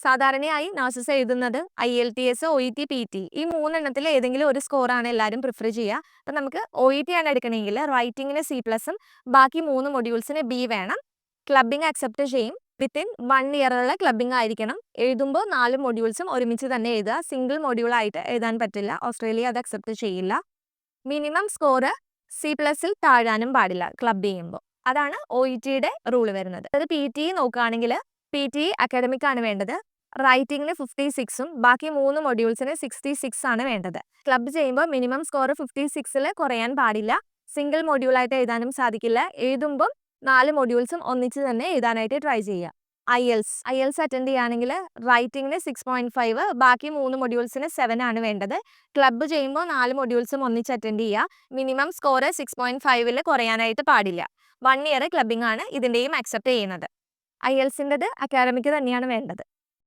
സാധാരണയായി നഴ്സസ് എഴുതുന്നത് IELTS, OET, PT ഈ മൂന്നെണ്ണത്തിൽ ഏതെങ്കിലും ഒരു സ്കോറാണ് എല്ലാവരും പ്രിഫർ ചെയ്യുക. അപ്പം നമുക്ക് OET ആണ് എടുക്കണമെങ്കിൽ റൈറ്റിങ്ങിന് C+ഉം ബാക്കി 3 മൊഡ്യൂൾസിന് B വേണം. ക്ലബിംഗ് അക്സെപ്റ്റ് ചെയ്യും. വിത്തിൻ 1 ഇയറുള്ള ക്ലബിംഗ് ആയിരിക്കണം. എഴുതുമ്പോൾ 4 മൊഡ്യൂൾസും ഒരുമിച്ച് തന്നെ എഴുതുക. സിംഗിൾ മൊഡ്യൂളായിട്ട് എഴുതാൻ പറ്റില്ല. ഓസ്ട്രേലിയ അത് അക്സെപ്റ്റ് ചെയ്യില്ല. മിനിമം സ്കോർ C+ൽ താഴാനും പാടില്ല ക്ലബ് ചെയ്യുമ്പോൾ. അതാണ് OETയുടെ റൂൾ വരുന്നത്. അത് PT നോക്കുകയാണെങ്കിൽ PT അക്കാഡമിക് ആണ് വേണ്ടത്. റൈറ്റിങ്ങിന് 56ഉം ബാക്കി 3 മൊഡ്യൂൾസിന് 66 ആണ് വേണ്ടത്. ക്ലബ് ചെയ്യുമ്പോൾ മിനിമം സ്കോർ 56ൽ കുറയാൻ പാടില്ല. സിംഗിൾ മൊഡ്യൂളായിട്ട് എഴുതാനും സാധിക്കില്ല. എഴുതുമ്പോൾ 4 മൊഡ്യൂൾസും ഒന്നിച്ച് തന്നെ എഴുതാനായിട്ട് ട്രൈ ചെയ്യുക. IELTS അറ്റൻഡ് ചെയ്യുകയാണെങ്കിൽ റൈറ്റിങ്ങിന് 6.5, ബാക്കി 3 മൊഡ്യൂൾസിന് 7 ആണ് വേണ്ടത്. ക്ലബ് ചെയ്യുമ്പോൾ 4 മൊഡ്യൂൾസും ഒന്നിച്ച് അറ്റൻഡ് ചെയ്യുക. മിനിമം സ്കോർ 6.5ൽ കുറയാനായിട്ട് പാടില്ല. 1 ഇയർ ക്ലബിംഗ് ആണ് ഇതിൻ്റെയും അക്സെപ്റ്റ് ചെയ്യുന്നത്. IELTSൻ്റെത് അക്കാഡമിക് തന്നെയാണ് വേണ്ടത്.